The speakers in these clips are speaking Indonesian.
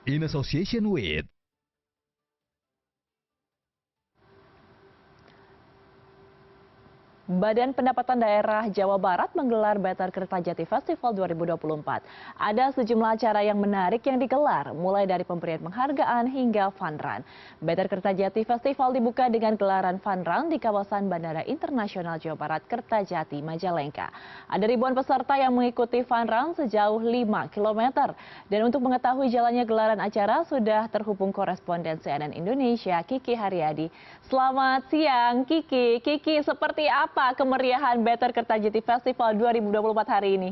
in association with Badan Pendapatan Daerah Jawa Barat menggelar Better Kertajati Festival 2024. Ada sejumlah acara yang menarik yang digelar, mulai dari pemberian penghargaan hingga fun run. Better Kertajati Festival dibuka dengan gelaran fun run di kawasan Bandara Internasional Jawa Barat Kertajati, Majalengka. Ada ribuan peserta yang mengikuti fun run sejauh 5 km. Dan untuk mengetahui jalannya gelaran acara, sudah terhubung koresponden CNN Indonesia, Kiki Haryadi. Selamat siang, Kiki. Kiki, seperti apa kemeriahan Better Kertajati Festival 2024 hari ini?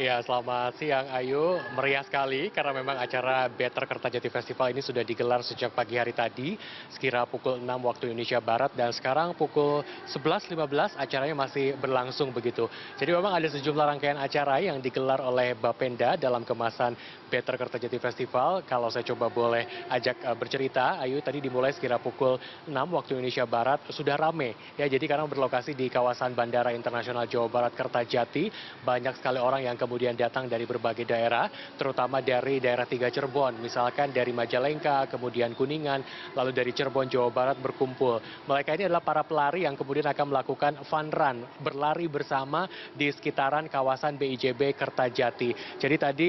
Ya, selamat siang Ayu. Meriah sekali karena memang acara Better Kertajati Festival ini sudah digelar sejak pagi hari tadi, sekira pukul 6 waktu Indonesia Barat, dan sekarang pukul 11.15 acaranya masih berlangsung begitu. Jadi memang ada sejumlah rangkaian acara yang digelar oleh Bapenda dalam kemasan Better Kertajati Festival. Kalau saya coba boleh ajak bercerita, Ayu, tadi dimulai sekira pukul 6 waktu Indonesia Barat, sudah rame. Ya, jadi karena berlokasi di kawasan Bandara Internasional Jawa Barat Kertajati, banyak sekali orang yang kemudian datang dari berbagai daerah, terutama dari daerah 3 Cirebon, misalkan dari Majalengka, kemudian Kuningan, lalu dari Cirebon, Jawa Barat berkumpul. Mereka ini adalah para pelari yang kemudian akan melakukan fun run, berlari bersama di sekitaran kawasan BIJB Kertajati. Jadi tadi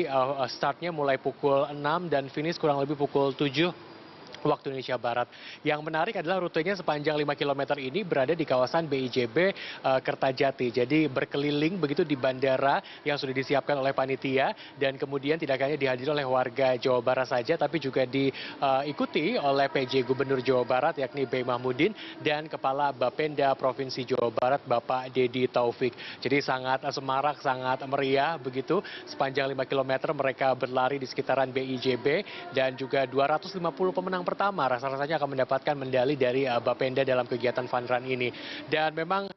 startnya mulai pukul 6 dan finish kurang lebih pukul 7 waktu Indonesia Barat. Yang menarik adalah rutenya sepanjang 5 km ini berada di kawasan BIJB Kertajati. Jadi berkeliling begitu di bandara yang sudah disiapkan oleh panitia, dan kemudian tidak hanya dihadiri oleh warga Jawa Barat saja, tapi juga diikuti oleh PJ Gubernur Jawa Barat yakni B. Mahmudin dan Kepala Bapenda Provinsi Jawa Barat Bapak Dedi Taufik. Jadi sangat semarak, sangat meriah begitu. Sepanjang 5 km mereka berlari di sekitaran BIJB, dan juga 250 pemenang pertama rasa-rasanya akan mendapatkan medali dari Bapenda dalam kegiatan fun run ini. Dan memang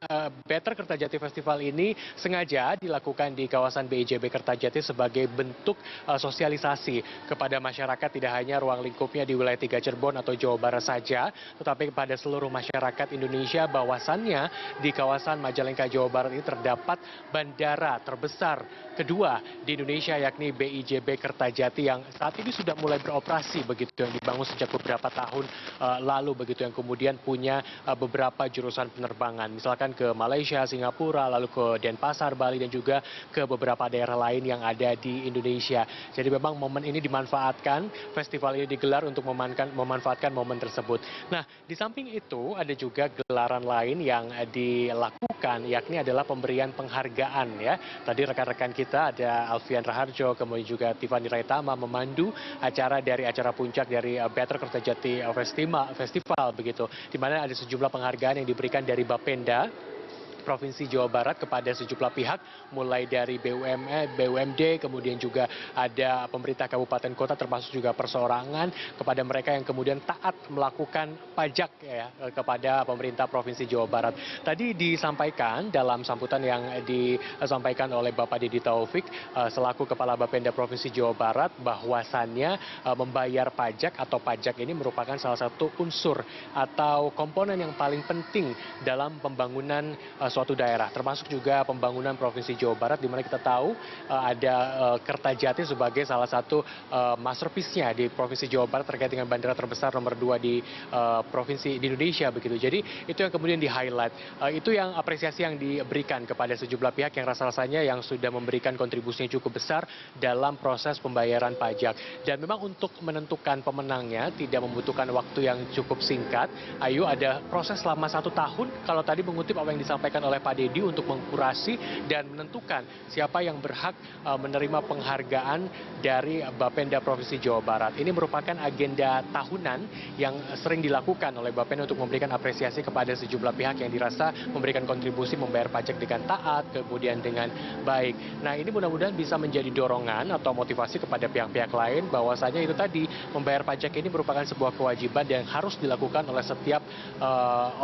Better Kertajati Festival ini sengaja dilakukan di kawasan BIJB Kertajati sebagai bentuk sosialisasi kepada masyarakat, tidak hanya ruang lingkupnya di wilayah 3 Cirebon atau Jawa Barat saja, tetapi kepada seluruh masyarakat Indonesia bahwasannya di kawasan Majalengka, Jawa Barat ini terdapat bandara terbesar kedua di Indonesia yakni BIJB Kertajati yang saat ini sudah mulai beroperasi begitu, yang dibangun sejak beberapa tahun lalu begitu, yang kemudian punya beberapa jurusan penerbangan, misalkan ke Malaysia, Singapura, lalu ke Denpasar, Bali, dan juga ke beberapa daerah lain yang ada di Indonesia. Jadi memang momen ini dimanfaatkan, festival ini digelar untuk memanfaatkan momen tersebut. Nah, di samping itu ada juga gelaran lain yang dilakukan, yakni adalah pemberian penghargaan ya. Tadi rekan-rekan kita ada Alfian Raharjo, kemudian juga Tiffany Raitama memandu acara dari acara puncak dari Better Kertajati Festival begitu, di mana ada sejumlah penghargaan yang diberikan dari Bapenda Provinsi Jawa Barat kepada sejumlah pihak, mulai dari BUMD, kemudian juga ada pemerintah kabupaten kota, termasuk juga perseorangan, kepada mereka yang kemudian taat melakukan pajak ya kepada pemerintah Provinsi Jawa Barat. Tadi disampaikan dalam sambutan yang disampaikan oleh Bapak Dedi Taufik selaku Kepala Bapenda Provinsi Jawa Barat, bahwasannya membayar pajak atau pajak ini merupakan salah satu unsur atau komponen yang paling penting dalam pembangunan suatu daerah, termasuk juga pembangunan Provinsi Jawa Barat, di mana kita tahu ada Kertajati sebagai salah satu masterpiece-nya di Provinsi Jawa Barat terkait dengan bandara terbesar nomor 2 di provinsi di Indonesia begitu. Jadi itu yang kemudian di-highlight. Itu yang apresiasi yang diberikan kepada sejumlah pihak yang rasa-rasanya yang sudah memberikan kontribusi yang cukup besar dalam proses pembayaran pajak. Dan memang untuk menentukan pemenangnya tidak membutuhkan waktu yang cukup singkat. Ayu, ada proses selama 1 tahun, kalau tadi mengutip apa yang disampaikan oleh Pak Dedi, untuk mengkurasi dan menentukan siapa yang berhak menerima penghargaan dari Bapenda Provinsi Jawa Barat. Ini merupakan agenda tahunan yang sering dilakukan oleh Bapenda untuk memberikan apresiasi kepada sejumlah pihak yang dirasa memberikan kontribusi membayar pajak dengan taat, kemudian dengan baik. Nah, ini mudah-mudahan bisa menjadi dorongan atau motivasi kepada pihak-pihak lain, bahwasanya itu tadi, membayar pajak ini merupakan sebuah kewajiban yang harus dilakukan oleh setiap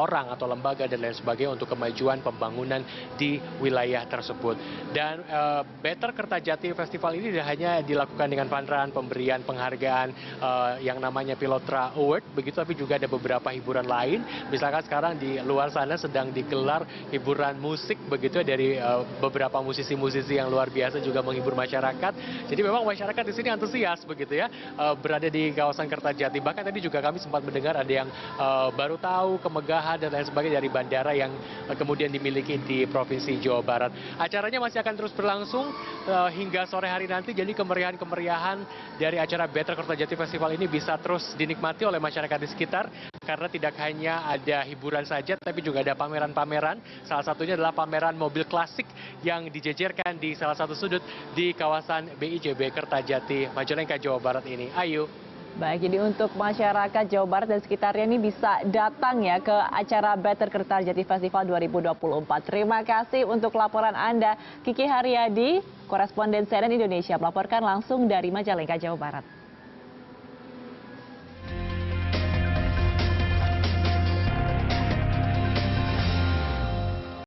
orang atau lembaga dan lain sebagainya untuk kemajuan pembangunan di wilayah tersebut. Dan Better Kertajati Festival ini tidak hanya dilakukan dengan fun run, pemberian penghargaan yang namanya Pilotra Award, begitu, tapi juga ada beberapa hiburan lain. Misalkan sekarang di luar sana sedang digelar hiburan musik begitu dari beberapa musisi-musisi yang luar biasa juga menghibur masyarakat. Jadi memang masyarakat di sini antusias begitu ya, berada di kawasan Kertajati. Bahkan tadi juga kami sempat mendengar ada yang baru tahu kemegahan dan lain sebagainya dari bandara yang kemudian dimiliki di Provinsi Jawa Barat. Acaranya masih akan terus berlangsung hingga sore hari nanti, jadi kemeriahan-kemeriahan dari acara Better Kertajati Festival ini bisa terus dinikmati oleh masyarakat di sekitar, karena tidak hanya ada hiburan saja, tapi juga ada pameran-pameran. Salah satunya adalah pameran mobil klasik yang dijejerkan di salah satu sudut di kawasan BIJB Kertajati, Majalengka, Jawa Barat ini. Ayu. Baik, jadi untuk masyarakat Jawa Barat dan sekitarnya ini bisa datang ya ke acara Better Kertajati Festival 2024. Terima kasih untuk laporan Anda, Kiki Haryadi, koresponden CNN Indonesia, melaporkan langsung dari Majalengka, Jawa Barat.